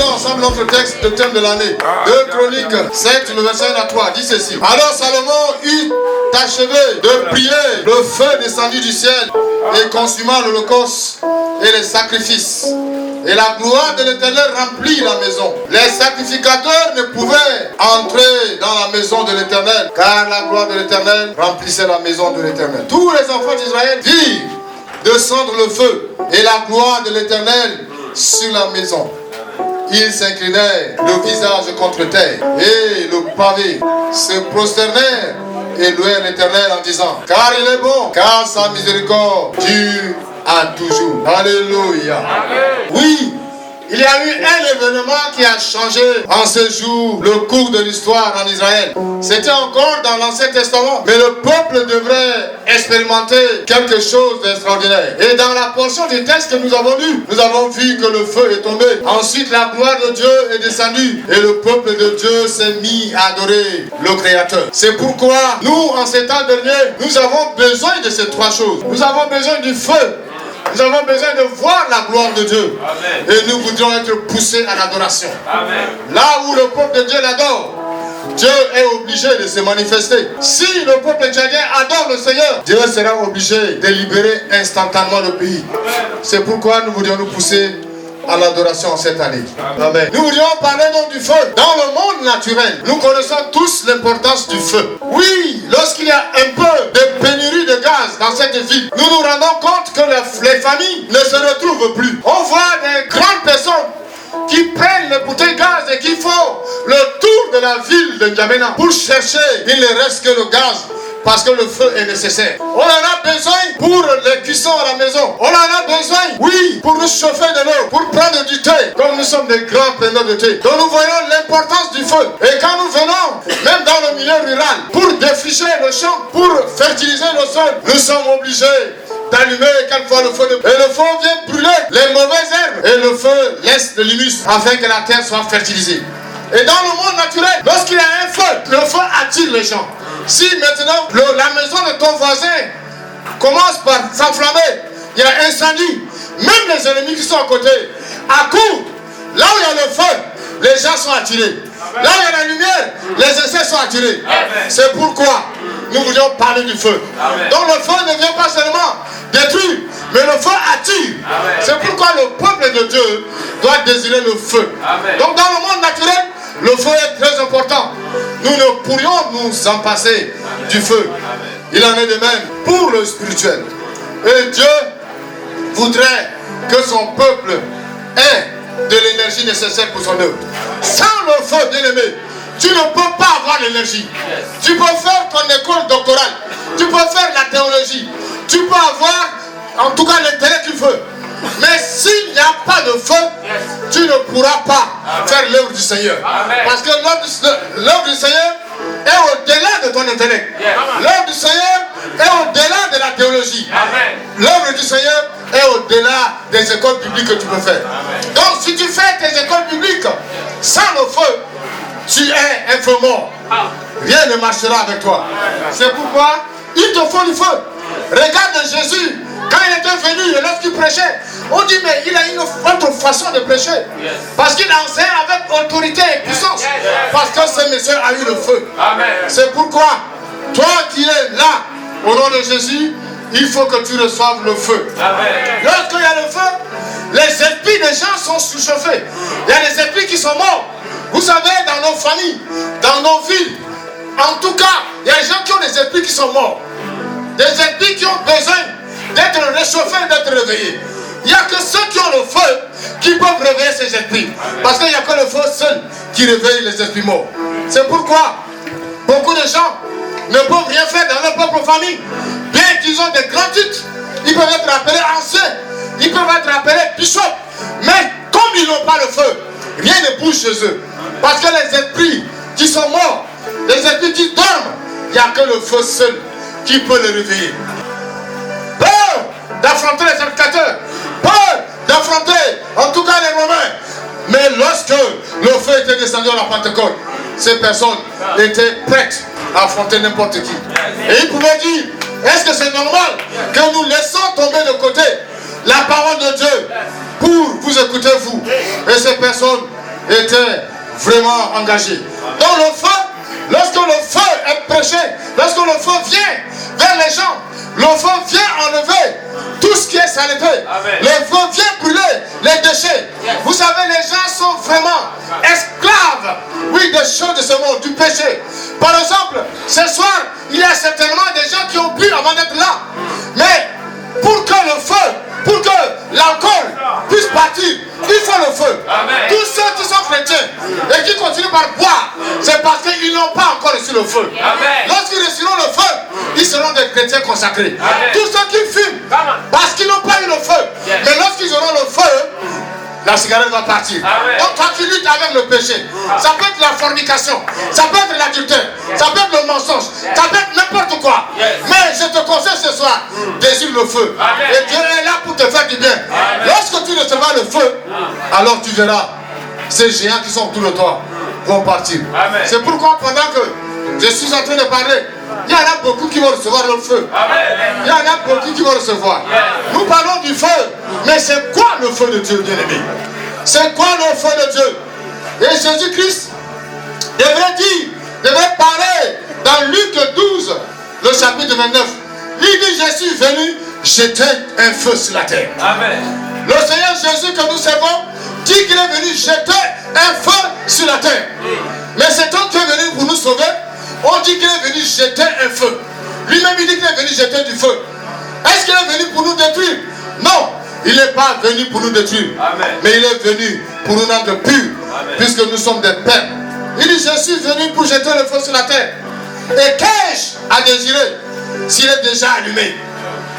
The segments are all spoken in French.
Lisons ensemble notre texte de thème de l'année. 2 Chroniques 7, le verset 1 à 3, dit ceci. Alors Salomon eut achevé de prier, le feu descendit du ciel et consuma l'holocauste et les sacrifices. Et la gloire de l'Éternel remplit la maison. Les sacrificateurs ne pouvaient entrer dans la maison de l'Éternel, car la gloire de l'Éternel remplissait la maison de l'Éternel. Tous les enfants d'Israël virent descendre le feu et la gloire de l'Éternel sur la maison. Ils s'inclinèrent le visage contre terre et le pavé se prosternèrent et louèrent l'Éternel en disant: car il est bon, car sa miséricorde dure à toujours. Alléluia. Oui, il y a eu un événement qui a changé en ce jour le cours de l'histoire en Israël. C'était encore dans l'Ancien Testament, mais le peuple devrait expérimenter quelque chose d'extraordinaire. Et dans la portion du texte que nous avons lu, nous avons vu que le feu est tombé. Ensuite, la gloire de Dieu est descendue et le peuple de Dieu s'est mis à adorer le Créateur. C'est pourquoi nous, en ces temps derniers, nous avons besoin de ces trois choses. Nous avons besoin du feu. Nous avons besoin de voir la gloire de Dieu. Amen. Et nous voudrions être poussés à l'adoration. Là où le peuple de Dieu l'adore, Dieu est obligé de se manifester. Si le peuple tchadien adore le Seigneur, Dieu sera obligé de libérer instantanément le pays. C'est pourquoi nous voudrions nous pousser à l'adoration cette année. Amen. Nous voudrions parler donc du feu. Dans le monde naturel, nous connaissons tous l'importance du feu. Oui, lorsqu'il y a un peu de pénurie de gaz dans cette ville, nous nous rendons compte que les familles ne se retrouvent plus. On voit des grandes personnes qui prennent les bouteilles de gaz et qui font le tour de la ville de N'Djamena pour chercher. Il ne reste que le gaz. Parce que le feu est nécessaire. On en a besoin pour les cuissons à la maison. On en a besoin, oui, pour nous chauffer de l'eau, pour prendre du thé. Comme nous sommes des grands preneurs de thé. Donc nous voyons l'importance du feu. Et quand nous venons, même dans le milieu rural, pour défricher le champ, pour fertiliser le sol, nous sommes obligés d'allumer quelquefois le feu. Et le feu vient brûler les mauvaises herbes. Et le feu laisse de l'humus afin que la terre soit fertilisée. Et dans le monde naturel, lorsqu'il y a un feu, le feu attire les gens. Si maintenant la maison de ton voisin commence par s'enflammer, il y a incendie, même les ennemis qui sont à côté, accourent. Là où il y a le feu, les gens sont attirés. Là où il y a la lumière, les essais sont attirés. C'est pourquoi nous voulions parler du feu. Donc le feu ne vient pas seulement détruire, mais le feu attire. C'est pourquoi le peuple de Dieu doit désirer le feu. Donc dans le monde naturel, le feu est très important. Nous ne pourrions nous en passer du feu. Il en est de même pour le spirituel. Et Dieu voudrait que son peuple ait de l'énergie nécessaire pour son œuvre. Sans le feu, bien aimé, tu ne peux pas avoir l'énergie. Tu peux faire ton école doctorale. Tu peux faire la théologie. Tu peux avoir, en tout cas, l'intérêt qu'il faut. Mais s'il n'y a pas de feu, tu ne pourras pas faire l'œuvre du Seigneur. Parce que l'œuvre du Seigneur est au-delà de ton intellect. L'œuvre du Seigneur est au-delà de la théologie. L'œuvre du Seigneur est au-delà des écoles publiques que tu peux faire. Donc si tu fais tes écoles publiques sans le feu, tu es un feu mort. Rien ne marchera avec toi. C'est pourquoi il te faut du feu. Regarde Jésus. Quand il était venu et lorsqu'il prêchait, on dit mais il a une autre façon de prêcher. Parce qu'il enseigne avec autorité et puissance. Parce que ce monsieur a eu le feu. C'est pourquoi, toi qui es là, au nom de Jésus, il faut que tu reçoives le feu. Lorsqu'il y a le feu, les esprits des gens sont surchauffés. Il y a des esprits qui sont morts. Vous savez, dans nos familles, dans nos villes, en tout cas, il y a des gens qui ont des esprits qui sont morts. Des esprits qui ont besoin d'être réchauffés, d'être réveillés. Il n'y a que ceux qui ont le feu qui peuvent réveiller ces esprits. Parce qu'il n'y a que le feu seul qui réveille les esprits morts. C'est pourquoi beaucoup de gens ne peuvent rien faire dans leur propre famille. Bien qu'ils ont des grands titres, ils peuvent être appelés anciens, ils peuvent être appelés bishops. Mais comme ils n'ont pas le feu, rien ne bouge chez eux. Parce que les esprits qui sont morts, les esprits qui dorment, il n'y a que le feu seul qui peut les réveiller. Peur d'affronter les sacrificateurs, peur d'affronter en tout cas les Romains. Mais lorsque le feu était descendu à la Pentecôte, ces personnes étaient prêtes à affronter n'importe qui. Et ils pouvaient dire, est-ce que c'est normal que nous laissons tomber de côté la parole de Dieu pour vous écouter vous? Et ces personnes était vraiment engagé. Donc le feu, lorsque le feu est prêché, lorsque le feu vient vers les gens, le feu vient enlever tout ce qui est saleté. Le feu vient brûler les déchets. Vous savez, les gens sont vraiment esclaves, oui, des choses de ce monde, du péché. Par exemple, ce soir, il y a certainement des gens qui ont bu avant d'être là. Mais pour que le feu, pour que l'alcool puisse partir, il faut le feu. Amen. Tous ceux qui sont chrétiens et qui continuent par boire, c'est parce qu'ils n'ont pas encore reçu le feu. Lorsqu'ils reçuront le feu, ils seront des chrétiens consacrés. Amen. Tous ceux qui fument, parce qu'ils n'ont pas eu le feu. Mais lorsqu'ils auront le feu, la cigarette va partir. Amen. Donc quand tu luttes avec le péché, ça peut être la fornication, ça peut être l'adultère, ça peut être le mensonge, ça peut être n'importe quoi. Mais je te conseille ce soir, désire le feu. Amen. Et Dieu est là pour te faire du bien. Amen. Lorsque tu recevras le feu, alors tu verras ces géants qui sont autour de toi vont partir. C'est pourquoi pendant que je suis en train de parler, il y en a beaucoup qui vont recevoir le feu. Il y en a beaucoup qui vont recevoir. Nous parlons du feu. Mais c'est quoi le feu de Dieu, bien-aimé? C'est quoi le feu de Dieu? Et Jésus-Christ devrait parler dans Luc 12, le chapitre 29. Il dit, je suis venu jeter un feu sur la terre. Amen. Le Seigneur Jésus que nous servons dit qu'il est venu jeter un feu sur la terre. Mais cet homme qui est venu pour nous sauver, on dit qu'il est venu jeter un feu. Lui-même il dit qu'il est venu jeter du feu. Est-ce qu'il est venu pour nous détruire? Non, il n'est pas venu pour nous détruire. Amen. Mais il est venu pour nous rendre purs, puisque nous sommes des pères. Il dit, je suis venu pour jeter le feu sur la terre. Et qu'ai-je à désirer s'il est déjà allumé?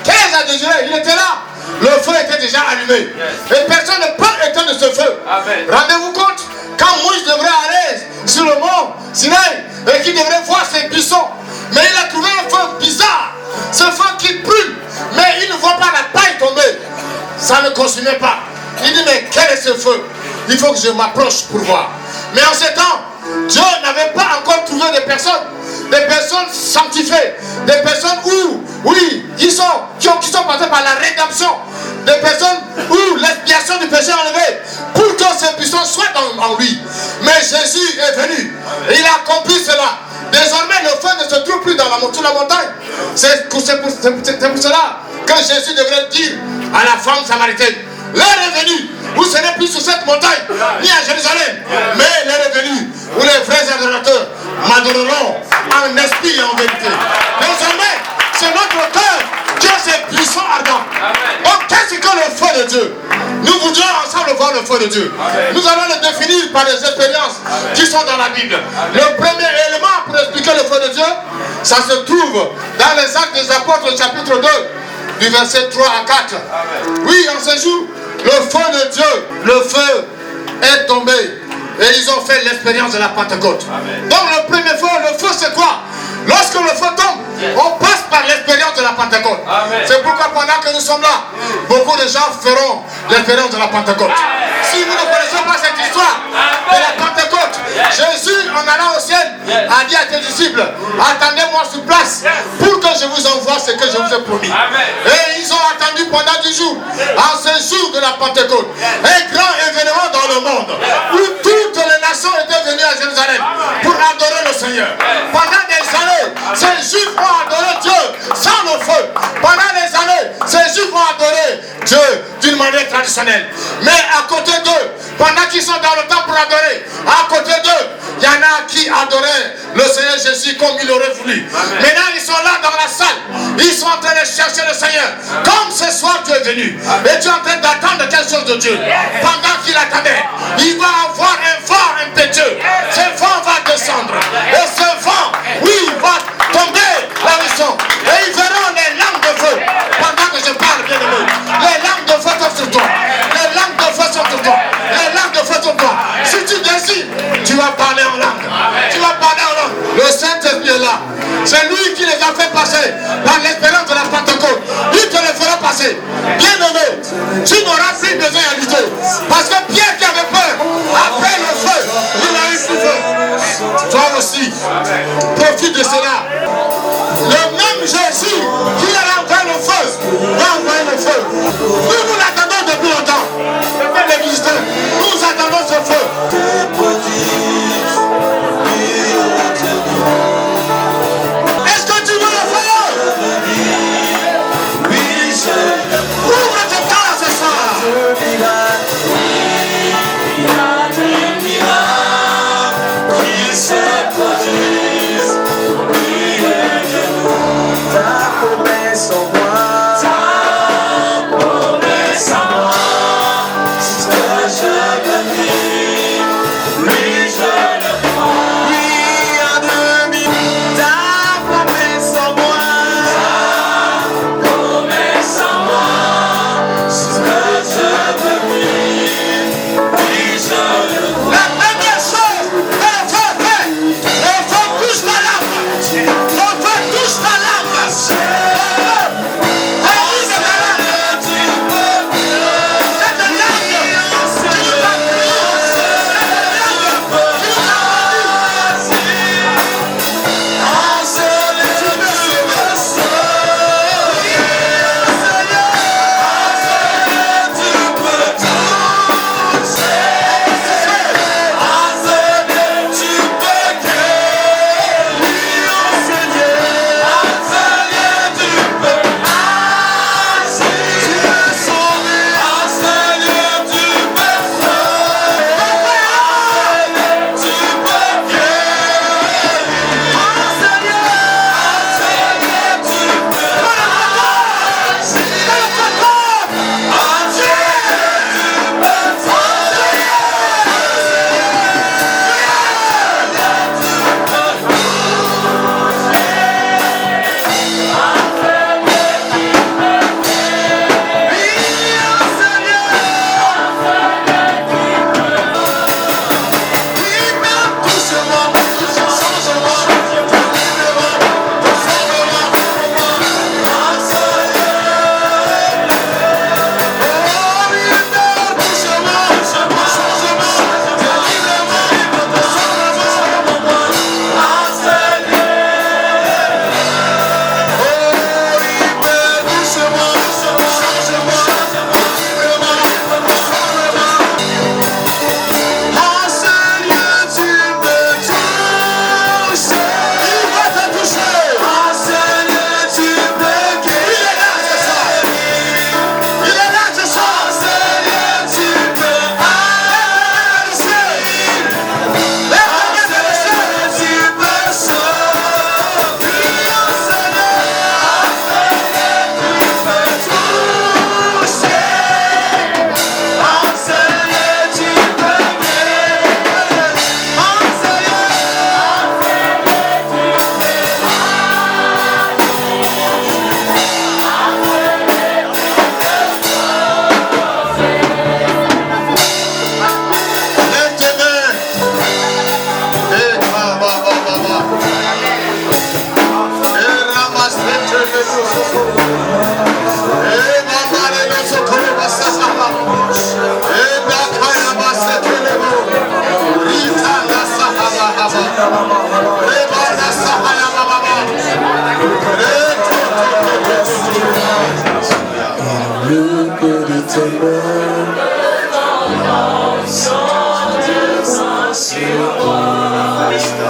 Qu'ai-je à désirer? Il était là. Le feu était déjà allumé. Et personne ne peut éteindre ce feu. Rendez-vous compte, quand Moïse devrait aller sur le mont Sinaï et qu'il devrait voir ses buissons, mais il a trouvé un feu bizarre. Ce feu qui brûle, mais il ne voit pas la paille tomber. Ça ne consumait pas. Il dit, mais quel est ce feu? Il faut que je m'approche pour voir. Mais en ce temps, Dieu n'avait pas encore trouvé des personnes sanctifiées, des personnes qui sont passées par la rédemption, des personnes où l'expiation du péché est enlevée, pour que ces buissons soient en lui. Mais Jésus est venu, et il a accompli cela. Désormais, le feu ne se trouve plus sur la montagne. C'est pour cela que Jésus devrait dire à la femme samaritaine, l'heure est venue, vous ne serez plus sur cette montagne, ni à Jérusalem, mais l'heure est venue où les vrais adorateurs m'adoreront en esprit et en vérité. Désormais, c'est notre cœur qui a ces buissons ardents. Donc, qu'est-ce que le feu de Dieu? Nous voudrions ensemble voir le feu de Dieu. Nous allons le définir par les expériences qui sont dans la Bible. Le premier élément pour expliquer le feu de Dieu, ça se trouve dans les Actes des Apôtres, chapitre 2, du verset 3 à 4. Oui, en ce jour, le feu de Dieu, le feu est tombé. Et ils ont fait l'expérience de la Pentecôte. Donc le premier feu, le feu c'est quoi? Lorsque le feu tombe, on passe par l'expérience de la Pentecôte. C'est pourquoi pendant que nous sommes là, beaucoup de gens feront l'expérience de la Pentecôte. Si vous ne connaissez pas cette histoire de la Pentecôte, Jésus en allant au ciel a dit à ses disciples, attendez-moi sur place pour que je vous envoie ce que je vous ai promis. Et ils ont attendu pendant 10 jours. En ce jour de la Pentecôte, un grand événement dans le monde où toutes les nations étaient venues à Jérusalem pour adorer le Seigneur. Pendant des années, ces Juifs ont adoré Dieu sans le feu. Pendant des années, ces Juifs ont adoré Dieu d'une manière traditionnelle. Mais à côté d'eux, pendant qu'ils sont dans le temple pour adorer, à côté d'eux, il y en a qui adoraient le Seigneur Jésus comme il aurait voulu. Maintenant, ils sont là dans la salle. Ils sont en train de chercher le Seigneur. Comme ce soir, tu es venu. Et tu es en train d'attendre quelque chose de Dieu. Pendant qu'il attendait, il va avoir un vent impétueux. Ce vent va descendre. Et ce vent, oui, va tomber là où ils sont. Et ils verront les lampes de feu. Pendant que je parle, bien aimé. Les lampes de feu sont sur toi. Les lampes de feu sont sur toi. Les lampes de feu sont sur toi. Si tu décides, tu vas parler en langue. Tu vas parler en langue. Le Saint-Esprit est là. C'est lui qui les a fait passer par l'expérience de la Pentecôte. Il te les fera passer. Bien aimé, tu n'auras plus besoin à lutter. Parce que Pierre qui avait peur, après le feu, il a eu plus peur. Toi aussi, profite de cela. Le même Jésus qui a envoyé le feu, va envoyer le feu. Nous l'attendons depuis longtemps. Nous attendons ce feu.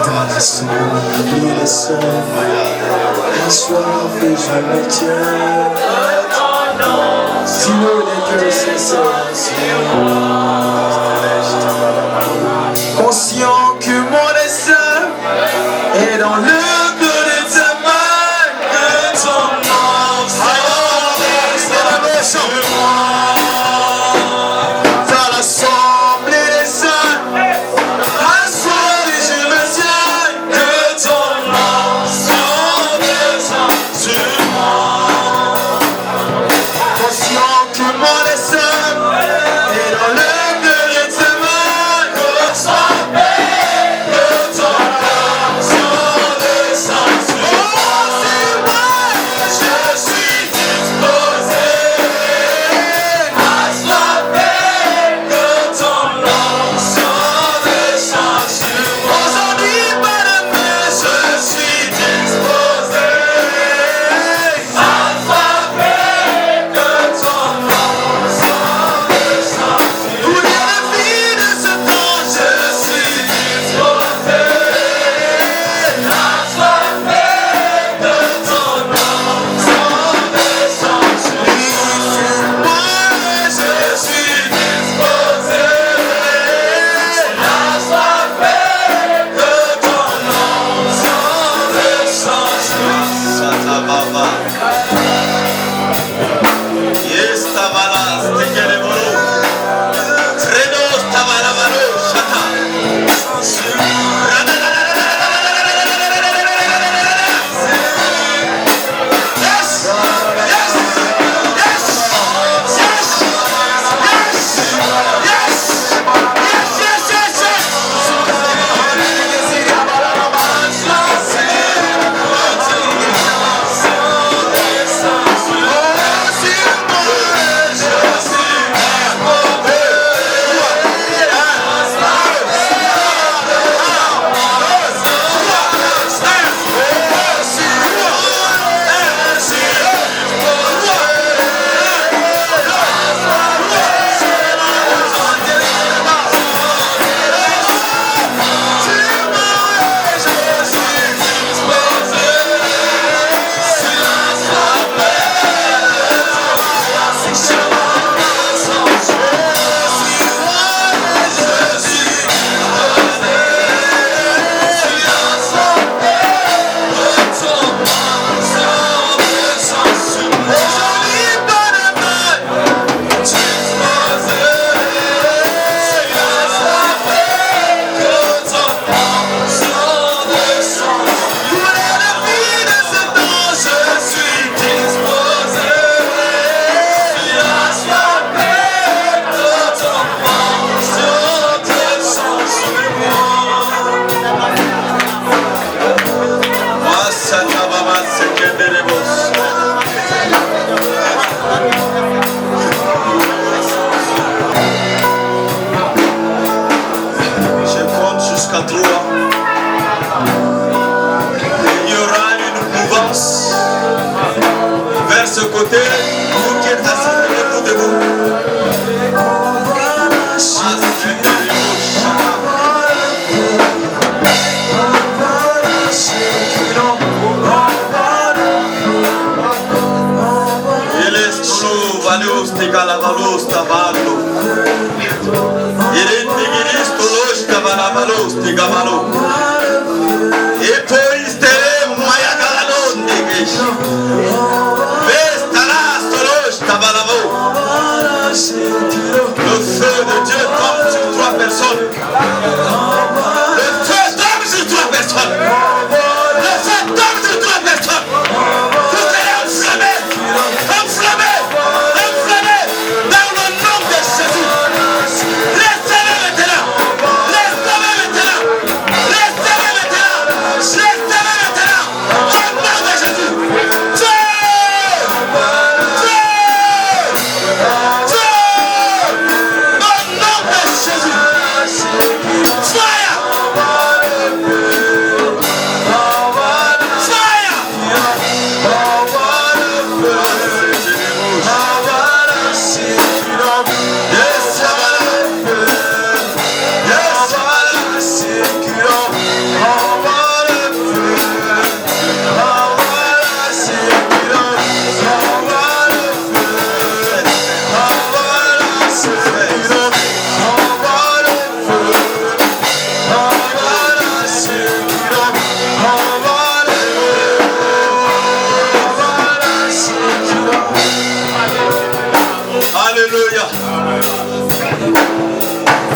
Dans l'assemblée des saints, la soif et je me tiens. Si l'eau n'est que sincère, conscient que mon destin est dans le creux de ta main, que ton nom c'est la nation de moi. Dans l'assemblée des saints, conscient que mon destin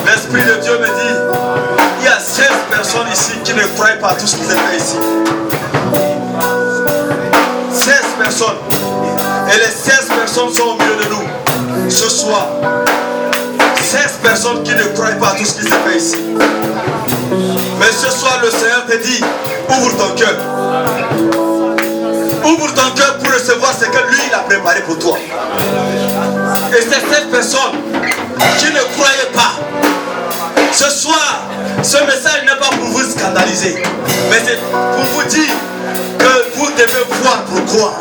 L'Esprit de Dieu me dit, il y a 16 personnes ici qui ne croient pas à tout ce qu'ils ont fait ici. 16 personnes. Et les 16 personnes sont au milieu de nous. Ce soir. 16 personnes qui ne croient pas à tout ce qu'ils ont fait ici. Mais ce soir, le Seigneur te dit, ouvre ton cœur. Ouvre ton cœur pour recevoir ce que lui, il a préparé pour toi. Et c'est cette personne qui ne croyait pas. Ce soir, ce message n'est pas pour vous scandaliser, mais c'est pour vous dire que vous devez voir pour croire.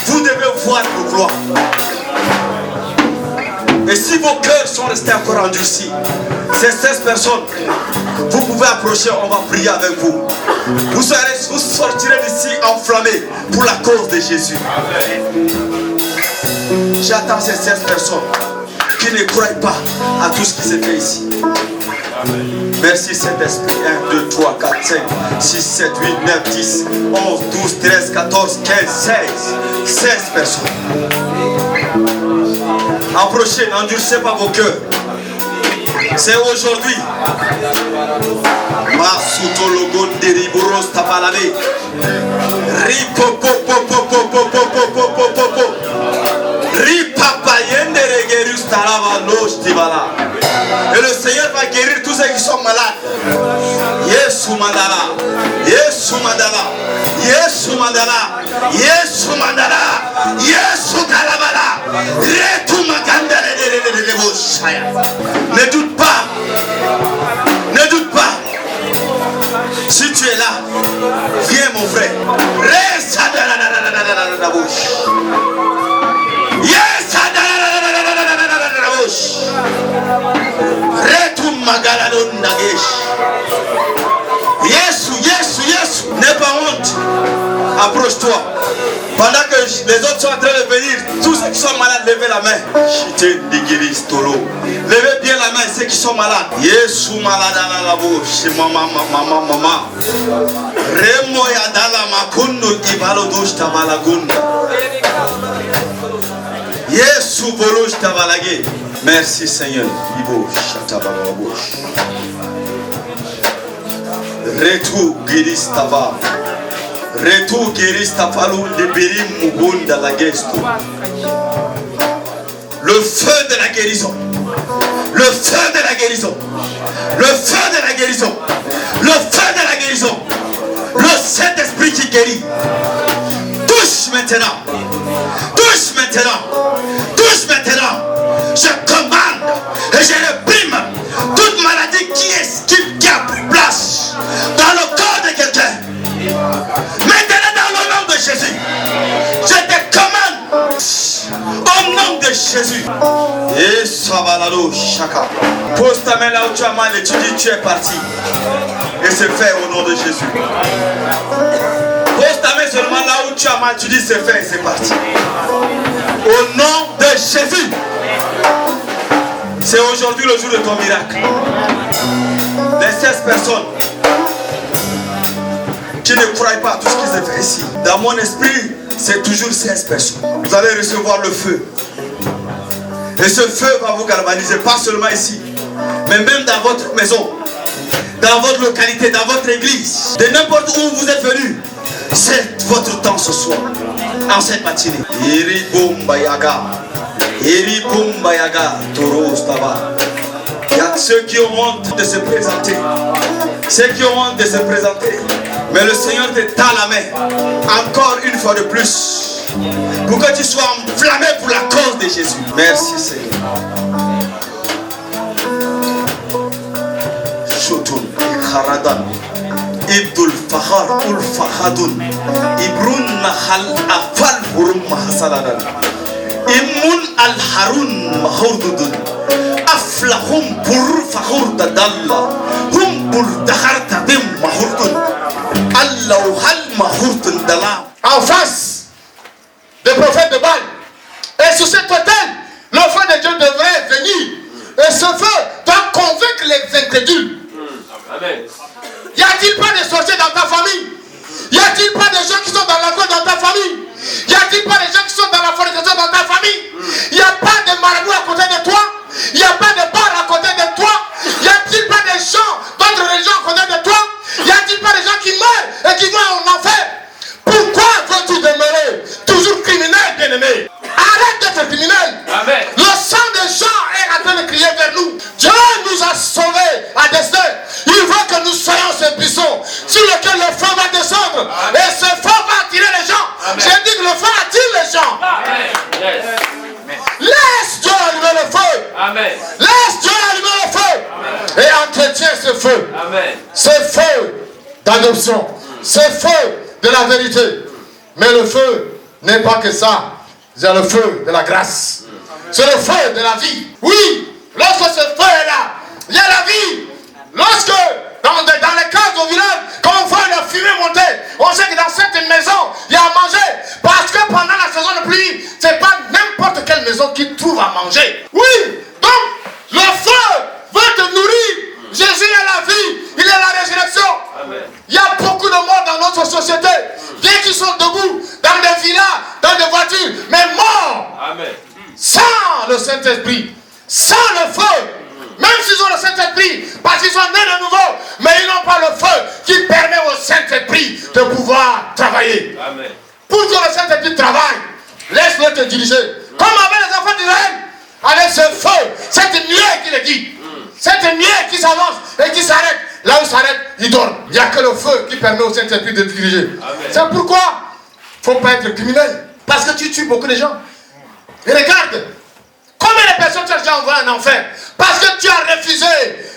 Vous devez voir pour croire. Et si vos cœurs sont restés encore endurcis, ces 16 personnes, vous pouvez approcher, on va prier avec vous. Vous sortirez d'ici enflammés pour la cause de Jésus. J'attends ces 16 personnes qui ne croient pas à tout ce qui s'est fait ici. Merci Saint-Esprit. 1, 2, 3, 4, 5, 6, 7, 8, 9, 10, 11, 12, 13, 14, 15, 16 personnes. Approchez, n'endurcez pas vos cœurs. C'est aujourd'hui. Masutologo deriburos tapalade. Ripopopopopopopopopopopo. Ripapayende regerus talavanos tibala. Et le Seigneur va guérir tous ceux qui sont malades. Yesu mandala. Yesu mandala. Yesu mandala. Yesu mandala. Yesu kalabala. Retu magandale de boshaya. Ne doute pas. Ne doute pas. Si tu es là, viens mon frère. Reste dans la bouche. Yes, Retum Magaladon Nagesh. Yes. N'aie pas honte. Approche-toi. Pendant que les autres sont en train de venir, tous ceux qui sont malades, levez la main. Chité Digiris Tolo. Levez bien la main, ceux qui sont malades. Yesu Maladana Labo. Chez maman. Remo Yadala Makundo Ibalodush Tamalagunda. Yesu Volosh Tavalage. Merci Seigneur. Ibo Chatabalabouche. Retu Giristava. Retu Giristafalu de Birim Mugunda la Gesto. Le feu de la guérison. Le feu de la guérison. Le feu de la guérison. Le feu de la guérison. Le Saint-Esprit qui guérit. Touche maintenant. Touche maintenant. Touche maintenant. Je commande et je réprime toute maladie qui a pris place dans le corps de quelqu'un. Maintenant dans le nom de Jésus, je te commande au nom de Jésus. Et Sabalado Chaka. Pose ta main là où tu as mal et tu dis tu es parti. Et c'est fait au nom de Jésus. Pose ta main seulement là où tu as mal, tu dis c'est fait et c'est parti. Au nom de Jésus. C'est aujourd'hui le jour de ton miracle. Les 16 personnes qui ne croient pas à tout ce qui s'est fait ici. Dans mon esprit, c'est toujours 16 personnes. Vous allez recevoir le feu. Et ce feu va vous galvaniser, pas seulement ici, mais même dans votre maison, dans votre localité, dans votre église, de n'importe où vous êtes venu. C'est votre temps ce soir, en cette matinée. Il y a ceux qui ont honte de se présenter. Ceux qui ont honte de se présenter. Mais le Seigneur te tend la main. Encore une fois de plus. Pour que tu sois enflammé pour la cause de Jésus. Merci Seigneur. Shotun Kharadan. Ibdul Fahar Ul Fahadun. Ibrun Mahal Afal Hurum Mahasaladan. Imun al-Harun mahurdudun aflahum pur fakhur dadalla hum pur dakharta dim mahurdun allahu hal mahurdun dala. En face des prophètes de Baal. Et sur cet autel, le feu de Dieu devrait venir. Et ce feu doit convaincre les incrédules. Amen. Y a-t-il pas de sorciers dans ta famille? Y a-t-il pas de gens qui sont dans la foi dans ta famille? Y a-t-il pas des gens qui sont dans la fornication dans ta famille? Il n'y a pas de marabout à côté de toi? Il n'y a pas de bar à côté de toi? Y a-t-il pas des gens d'autres religions à côté de toi? Y a-t-il pas des gens qui meurent et qui vont en enfer? Pourquoi veux-tu demeurer toujours criminel, bien-aimé? Arrête d'être criminel. Amen. Le sang des gens est en train de crier vers nous. Dieu nous a sauvés à dessein. Il veut que nous soyons ce buisson sur lequel le feu va descendre. Amen. Et ce feu va attirer les gens. J'ai dit que le feu attire les gens. Amen. Yes. Laisse Dieu allumer le feu. Amen. Laisse Dieu allumer le feu. Et entretiens ce feu. Amen. Ce feu d'adoption. Ce feu de la vérité. Mais le feu n'est pas que ça. C'est le feu de la grâce. C'est le feu de la vie. Oui, lorsque ce feu est là, il y a la vie. Lorsque, dans les cases au village, quand on voit la fumée monter, on sait que dans cette maison, il y a à manger. Parce que pendant la saison de pluie, c'est pas n'importe quelle maison qui trouve à manger. Oui, donc, le feu veut te nourrir. Jésus est la vie, il est la résurrection. Amen. Il y a beaucoup de morts dans notre société. Bien qu'ils sont debout, dans des villas, dans des voitures, mais morts. Amen. Sans le Saint-Esprit, sans le feu. Même s'ils ont le Saint-Esprit, parce qu'ils sont nés de nouveau, mais ils n'ont pas le feu qui permet au Saint-Esprit de pouvoir travailler. Amen. Pour que le Saint-Esprit travaille, laisse-le te diriger. Comme avec les enfants d'Israël, avec ce feu, cette nuée qui le guide. Cette nuée qui s'avance et qui s'arrête. Là où s'arrête, il dort. Il n'y a que le feu qui permet au Saint-Esprit de te diriger. C'est pourquoi il ne faut pas être criminel. Parce que tu tues beaucoup de gens. Et regarde, combien de personnes tu as déjà envoyé en enfer? Parce que tu as refusé,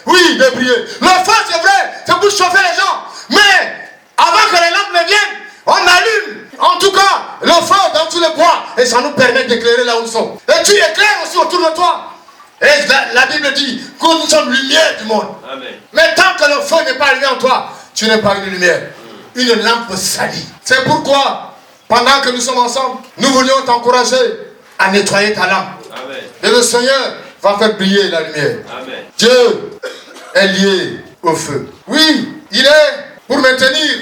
oui, de prier. Le feu, c'est vrai, c'est pour chauffer les gens. Mais avant que les lampes ne viennent, on allume. En tout cas, le feu dans tous les bois. Et ça nous permet d'éclairer là où nous sommes. Et tu éclaires aussi autour de toi. Et la Bible dit que nous sommes lumière du monde. Amen. Mais tant que le feu n'est pas allumé en toi, tu n'es pas une lumière. Une lampe salie. C'est pourquoi, pendant que nous sommes ensemble, nous voulions t'encourager à nettoyer ta lampe. Amen. Et le Seigneur va faire briller la lumière. Amen. Dieu est lié au feu. Oui, il est pour maintenir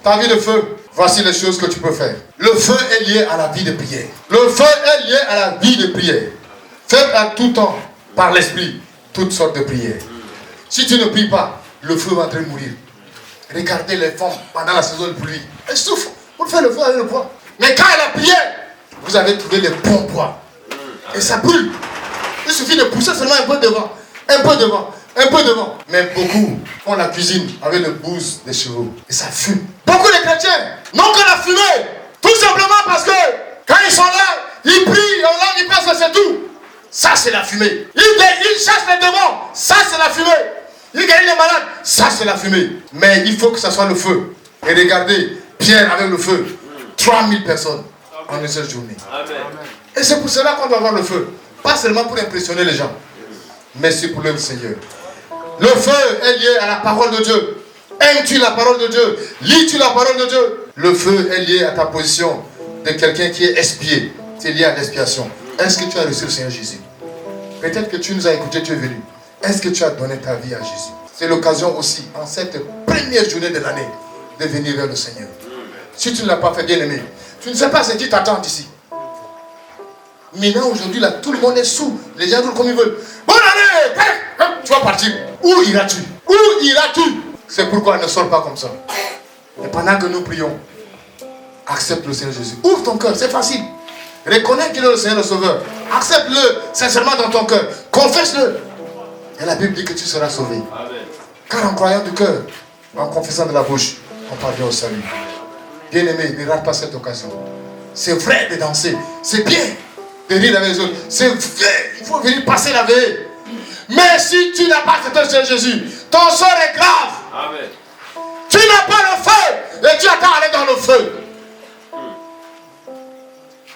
ta vie de feu. Voici les choses que tu peux faire. Le feu est lié à la vie de prière. Le feu est lié à la vie de prière. Faites à tout temps, par l'esprit, toutes sortes de prières. Si tu ne pries pas, le feu va en train de mourir. Regardez les femmes pendant la saison de pluie. Elles souffrent pour faire le feu avec le bois. Mais quand elle a prié, vous avez trouvé les bons bois. Et ça brûle. Il suffit de pousser seulement un peu devant. Un peu devant. Un peu devant. Mais beaucoup font la cuisine avec le bouse des chevaux. Et ça fume. Beaucoup de chrétiens n'ont que la fumée. Tout simplement parce que quand ils sont là, ils prient, en langue, ils pensent que c'est tout. Ça, c'est la fumée. Ils chassent les démons. Ça, c'est la fumée. Ils guérissent les malades. Ça, c'est la fumée. Mais il faut que ça soit le feu. Et regardez, Pierre avec le feu. 3000 personnes en une seule journée. Amen. Et c'est pour cela qu'on doit avoir le feu. Pas seulement pour impressionner les gens, mais c'est pour le Seigneur. Le feu est lié à la parole de Dieu. Aimes-tu la parole de Dieu? Lis-tu la parole de Dieu? Le feu est lié à ta position de quelqu'un qui est expié. C'est lié à l'expiation. Est-ce que tu as reçu le Seigneur Jésus? Peut-être que tu nous as écoutés, tu es venu. Est-ce que tu as donné ta vie à Jésus? C'est l'occasion aussi, en cette première journée de l'année, de venir vers le Seigneur. Si tu ne l'as pas fait, bien aimé, tu ne sais pas ce qui t'attend ici. Maintenant, aujourd'hui, là, tout le monde est sous. Les gens roulent comme ils veulent. Bonne année! Tu vas partir. Où iras-tu? Où iras-tu? C'est pourquoi ne sors pas comme ça. Et pendant que nous prions, accepte le Seigneur Jésus. Ouvre ton cœur, c'est facile. Reconnais qu'il est le Seigneur le Sauveur. Accepte-le sincèrement dans ton cœur. Confesse-le. Et la Bible dit que tu seras sauvé. Amen. Car en croyant du cœur, en confessant de la bouche, on parvient au salut. Bien-aimé, ne rate pas cette occasion. C'est vrai de danser. C'est bien de rire avec les autres. C'est vrai. Il faut venir passer la veille. Mais si tu n'as pas accepté le Seigneur Jésus, ton sort est grave. Amen. Tu n'as pas le feu et tu attends aller dans le feu.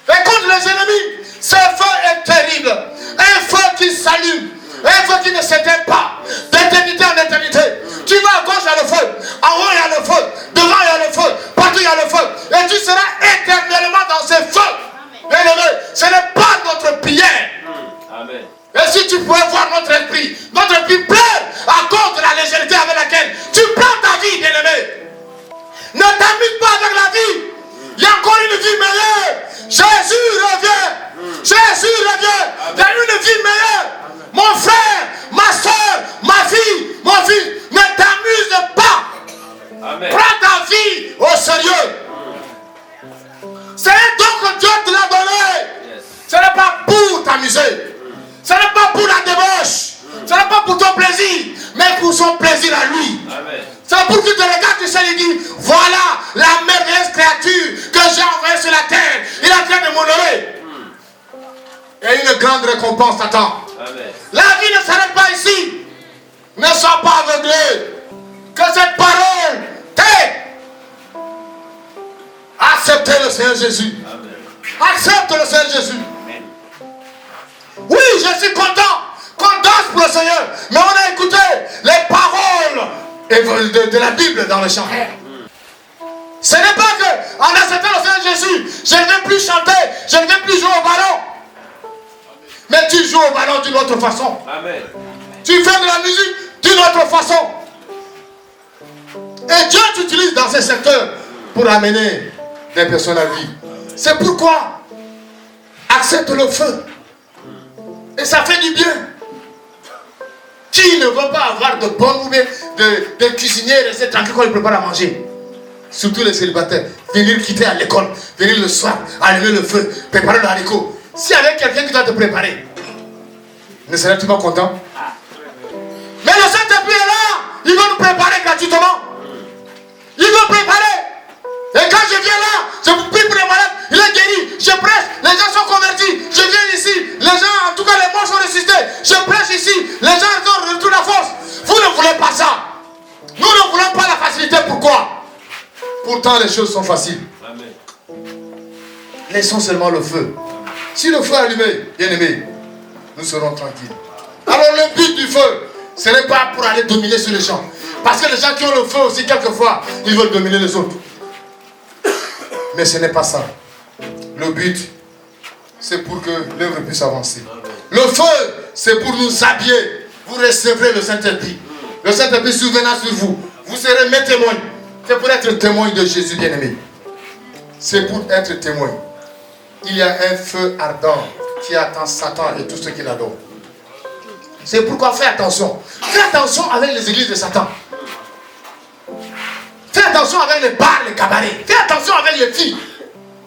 Et contre les ennemis, ce feu est terrible. Un feu qui s'allume. Un feu qui ne s'éteint pas. D'éternité en éternité. Tu vas à gauche, il y a le feu. En haut, il y a le feu. Devant, il y a le feu. Partout, il y a le feu. Et tu seras éternellement dans ce feu. Bien-aimé, ce n'est pas notre prière. Amen. Et si tu pouvais voir notre esprit pleure à cause de la légèreté avec laquelle tu prends ta vie, bien-aimé. Ne t'amuse pas avec la vie. Il y a encore une vie meilleure. Jésus revient. Jésus revient. Dans une vie meilleure. Mon frère, ma soeur, ma fille, mon fils, ne t'amuse pas. Amen. Prends ta vie au sérieux. C'est un don que Dieu te l'a donné. Yes. Ce n'est pas pour t'amuser. Ce n'est pas pour la débauche. Ce n'est pas pour ton plaisir, mais pour son plaisir à lui. Amen. C'est pour que tu te regardes du ciel et dis, voilà la merveilleuse créature que j'ai envoyée sur la terre. Il est en train de m'honorer. Et une grande récompense t'attend. Amen. La vie ne s'arrête pas ici. Ne sois pas aveuglé. Que cette parole t'aide. Acceptez le Seigneur Jésus. Amen. Accepte le Seigneur Jésus. Oui, je suis content qu'on danse pour le Seigneur. Mais on a écouté les paroles de la Bible dans le chant. Ce n'est pas que en acceptant le Seigneur Jésus, je ne vais plus chanter, je ne vais plus jouer au ballon. Mais tu joues au ballon d'une autre façon. Amen. Tu fais de la musique d'une autre façon. Et Dieu t'utilise dans ces secteurs pour amener des personnes à vie. C'est pourquoi accepte le feu. Et ça fait du bien. Qui ne veut pas avoir de bonnes ou bien de cuisiniers rester tranquille quand ils préparent à manger? Surtout les célibataires. Venir quitter à l'école, venir le soir, allumer le feu, préparer le haricot. S'il y avait quelqu'un qui doit te préparer, ne serais-tu pas content? Mais le Saint-Esprit est là. Il va nous préparer gratuitement. Il veut préparer. Et quand je viens là, je vous prie pour les malades, il est guéri. Je prêche, les gens sont convertis. Je viens ici, les gens, en tout cas les morts sont ressuscités. Je prêche ici, les gens ont retour la force. Vous ne voulez pas ça. Nous ne voulons pas la facilité. Pourquoi? Pourtant les choses sont faciles. Amen. Laissons seulement le feu. Si le feu est allumé, bien aimé, nous serons tranquilles. Alors le but du feu, ce n'est pas pour aller dominer sur les gens. Parce que les gens qui ont le feu aussi, quelquefois, ils veulent dominer les autres. Mais ce n'est pas ça. Le but, c'est pour que l'œuvre puisse avancer. Le feu, c'est pour nous habiller. Vous recevrez le Saint-Esprit. Le Saint-Esprit surviendra sur vous. Vous serez mes témoins. C'est pour être témoin de Jésus bien-aimé. C'est pour être témoin. Il y a un feu ardent qui attend Satan et tout ce qu'il adore. C'est pourquoi fais attention. Fais attention avec les églises de Satan. Fais attention avec les bars, les cabarets. Fais attention avec les filles.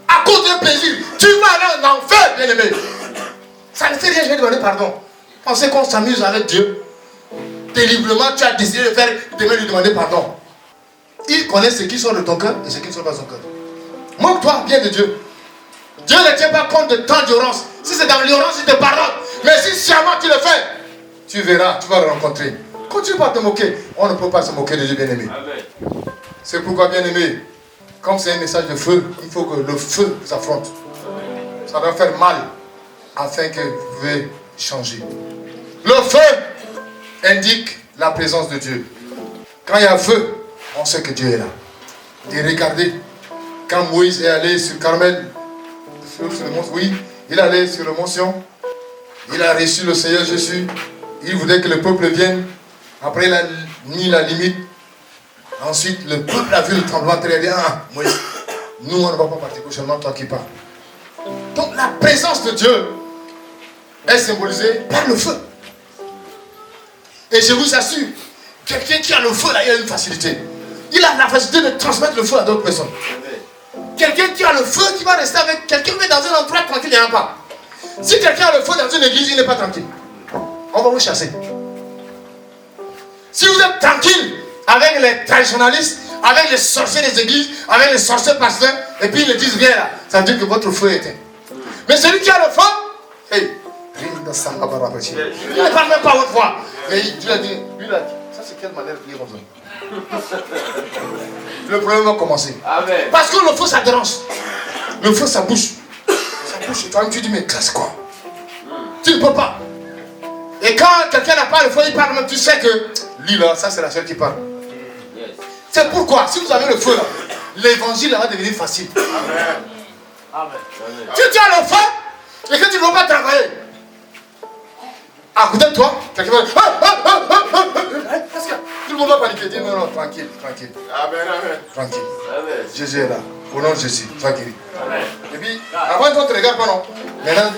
À cause d'un plaisir, tu vas aller en enfer, bien-aimé. Ça ne fait rien, je vais demander pardon. Pensez qu'on s'amuse avec Dieu. Délibérément, tu as décidé de faire, de lui demander pardon. Il connaît ce qui sort de ton cœur et ce qui ne sort pas de son cœur. Moque-toi bien de Dieu. Dieu ne tient pas compte de ton ignorance. Si c'est dans l'ignorance, il te pardonne. Mais si sciemment tu le fais, tu verras, tu vas le rencontrer. Continue pas à te moquer. On ne peut pas se moquer de Dieu, bien-aimé. C'est pourquoi, bien-aimé, comme c'est un message de feu, il faut que le feu vous affronte. Ça doit faire mal afin que vous pouvez changer. Le feu indique la présence de Dieu. Quand il y a feu, on sait que Dieu est là. Et regardez, quand Moïse est allé sur Carmel, sur le mont, oui, il est allé sur le mont Sion, il a reçu le Seigneur Jésus, il voulait que le peuple vienne, après il a mis la limite, ensuite le peuple a vu le tremblement de terre, il a dit, ah, Moïse, nous on ne va pas partir prochainement, toi qui pars. Donc la présence de Dieu est symbolisée par le feu. Et je vous assure, quelqu'un qui a le feu là, il a une facilité. Il a la facilité de transmettre le feu à d'autres personnes. Quelqu'un qui a le feu, qui va rester avec quelqu'un qui est dans un endroit tranquille, il n'y en a pas. Si quelqu'un a le feu dans une église, il n'est pas tranquille. On va vous chasser. Si vous êtes tranquille avec les traditionalistes, avec les sorciers des églises, avec les sorciers pasteurs, et puis ils ne disent rien là, ça veut dire que votre feu est éteint. Mais celui qui a le feu, hey, il ne parle même pas votre voix. Mais Dieu a dit, lui il a dit, ça c'est quelle manière de prier comme ça? Le problème va commencer. Amen. Parce que le feu ça dérange. Le feu ça bouge. Ça bouge. Et toi-même tu dis, mais qu'est-ce quoi? Tu ne peux pas. Et quand quelqu'un n'a pas le feu, il parle même, tu sais que lui là, ça c'est la seule qui parle. C'est pourquoi, si vous avez le feu là, l'évangile va devenir facile. Amen. Amen. Si tu as le feu et que tu ne veux pas travailler, à côté de toi, quelqu'un va dire, tout le monde va paniquer. Dis non, non, tranquille, tranquille. Amen. Amen. Tranquille. Amen. Jésus est là. Au nom de Jésus, sois guéri. Et puis, avant toi, tu ne regardes pas, non? Maintenant.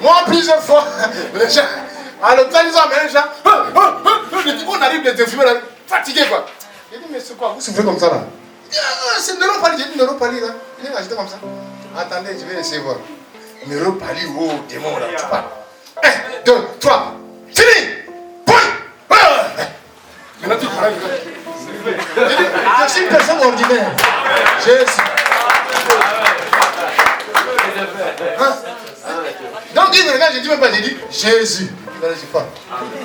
Moi, plusieurs fois, les gens, à l'hôpital, ils ont amené les gens. On arrive les infirmiers là, fatigués quoi. J'ai dit, mais c'est quoi? Vous souffrez comme ça là? C'est neuropalie. J'ai dit, neuropalie là. Il est agité comme ça. Attendez, je vais essayer de voir. Neuropalie, oh, démon là, tu parles. 1, 2, 3, fini! Point! Maintenant tu parles. Je suis une personne ordinaire. Jésus. Hein? Donc il me regarde, je dis même pas, j'ai dit Jésus. Il ne dit pas.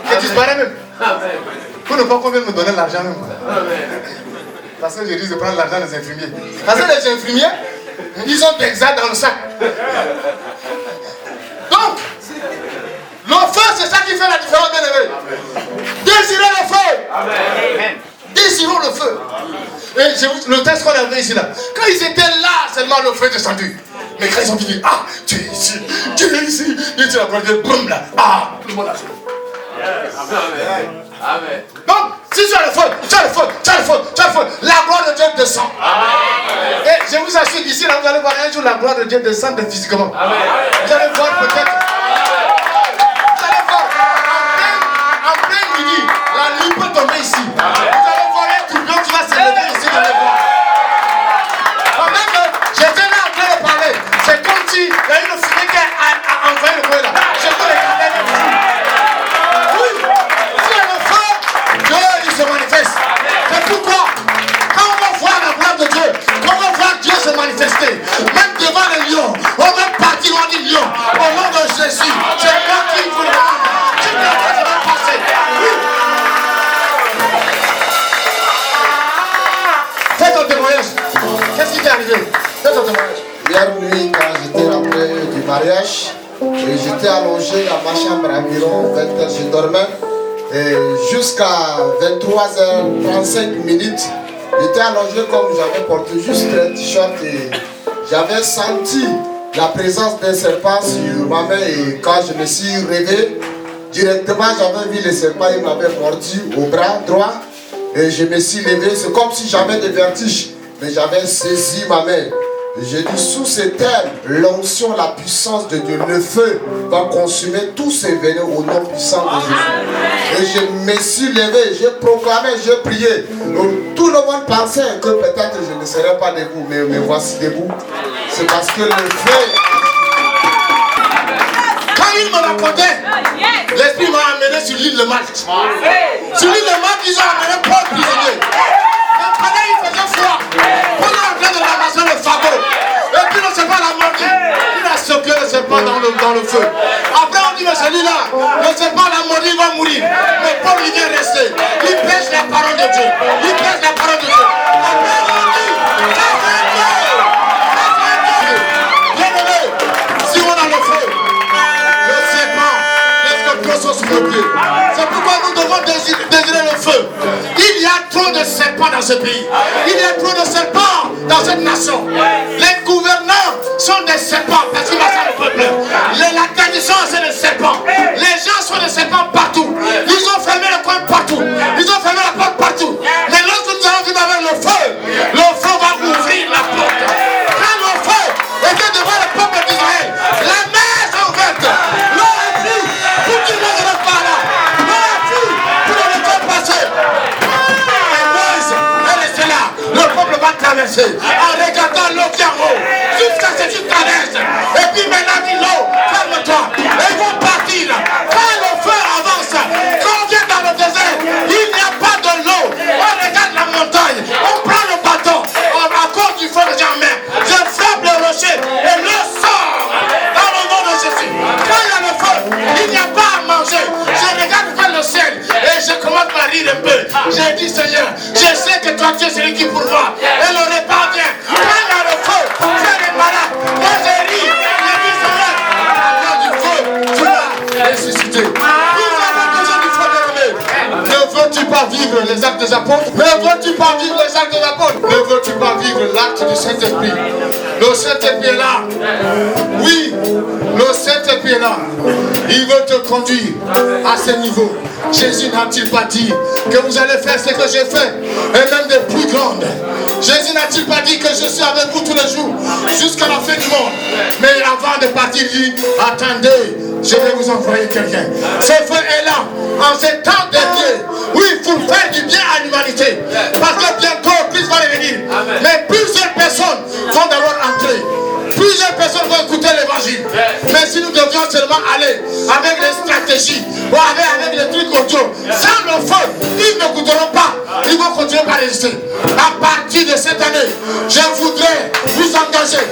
Je disparais même. Pour ne pas qu'on vienne me donner l'argent même. Parce que je dis de prendre l'argent des infirmiers. Parce que les infirmiers, ils ont des exats dans le sac. Donc, le feu, c'est ça qui fait la différence, bien aimé. Désirez le feu. Amen. Désirons le feu. Et le texte qu'on avait ici là, quand ils étaient là, seulement le feu est descendu. Mais quand ils ont dit, ah, tu es ici, tu es ici, et tu as pris le boum là, ah, tout le monde a joué. Amen. Donc, si tu as le feu, tu as le feu, tu as le feu, tu as le feu, la gloire de Dieu descend. Amen. Et je vous assure d'ici là, vous allez voir un jour la gloire de Dieu descendre physiquement. Amen. Vous allez voir peut-être. Vous allez voir, en plein midi, la nuit peut tomber ici. Amen. Vous allez voir un tourbillon qui va se lever ici dans les bois. Pendant que j'étais là en train de parler, c'est comme si il y a une fumée qui a envahi le coin là. Je peux regarder les fous. Oui, s'il y a le feu, Dieu il se manifeste. C'est pourquoi, quand on va voir la gloire de Dieu, quand on va voir Dieu se manifester, même devant les lions, on va partir, on dit lion, au nom de Jésus, c'est moi qui vous le demande. Tu ne vas pas passer. Oui. Fais ton témoignage. Qu'est-ce qui t'est arrivé? Fais ton témoignage. Hier nuit, quand j'étais rentré du mariage, et j'étais allongé dans ma chambre à environ 20h, je dormais. Et jusqu'à 23h35 minutes, j'étais allongé comme j'avais porté juste un t-shirt et j'avais senti la présence d'un serpent sur ma main. Et quand je me suis réveillé, directement j'avais vu le serpent, il m'avait mordu au bras droit. Et je me suis levé, c'est comme si j'avais des vertiges, mais j'avais saisi ma main. J'ai dit, sous ces termes, l'onction, la puissance de Dieu, le feu va consumer tous ces venins au nom puissant de Jésus. Et je me suis levé, j'ai proclamé, j'ai prié. Donc, tout le monde pensait que peut-être je ne serais pas debout, mais me voici debout. C'est parce que le feu... Quand il me racontait, l'esprit m'a amené sur l'île de Malte. Sur l'île de Malte, ils ont amené Paul prisonnier. Mais pendant il faisait froid, Paul est en train de ramasser le fagot. Et puis le serpent l'a mordu. Il a secoué le serpent dans le feu. Après on dit, mais celui-là, le serpent l'a mordu, il va mourir. Mais Paul il vient rester. Il prêche la parole de Dieu. Il prêche la parole de Dieu. Après on dit, ça fait Dieu. Bien aimé, si on a le feu, le serpent, les scorpions sont sous nos pieds. C'est pourquoi nous devons désirer le feu. Il y a trop de serpents dans ce pays. Il y a trop de serpents dans cette nation. Les gouvernants sont des serpents parce qu'ils massacrent le peuple. La tradition c'est des serpents. Les gens sont des serpents partout. Ils ont fermé le coin partout. Ils ont fermé la porte partout. Mais lorsque nous allons vivre avec le feu va ouvrir la porte. Quand le feu était devant le peuple d'Israël, la mer est ouverte. L'eau est fille. Pour qu'il ne reste pas là. L'eau est fille. Pour ne pas passer. Le peuple va traverser en regardant l'eau qui est en haut jusqu'à ce qu'il traverse. Et puis maintenant dit l'eau, calme-toi. Et ils vont partir. Quand le feu avance, quand on vient dans le désert, il n'y a pas de l'eau. On regarde la montagne, on prend le bâton, à cause du feu de Germain. Je frappe le rocher et l'eau sort dans le nom de Jésus. Quand il y a le feu, il n'y a pas à manger. Je regarde vers le ciel et je commence à rire un peu. J'ai dit Seigneur, je sais que toi tu es celui qui pourvoit. Et le repas vient. Quand il y a le feu, c'est les malades. Moi j'ai ri. J'ai dit Seigneur, à cause du feu, tu vas ressusciter. Nous avons besoin du feu de. Ne veux-tu pas vivre les actes des apôtres? Ne veux-tu pas vivre les actes des apôtres? Ne veux-tu pas vivre l'acte du Saint-Esprit? Le Saint-Esprit est là. Oui, le Saint-Esprit est là. Il veut te conduire à ce niveau. Jésus n'a-t-il pas dit que vous allez faire ce que j'ai fait, et même de plus grandes? Jésus n'a-t-il pas dit que je suis avec vous tous les jours jusqu'à la fin du monde? Mais avant de partir, il dit, attendez, je vais vous envoyer quelqu'un. Ce feu est là, en ces temps derniers, oui, pour faire du bien à l'humanité. Parce que bientôt, Christ va revenir. Mais plusieurs personnes vont d'abord entrer. Plusieurs personnes vont écouter l'évangile. Mais si nous devions seulement aller avec les stratégies ou avec les trucs audio, sans le feu, ils n'écouteront pas. Ils vont continuer par résister. À partir de cette année, je voudrais vous engager.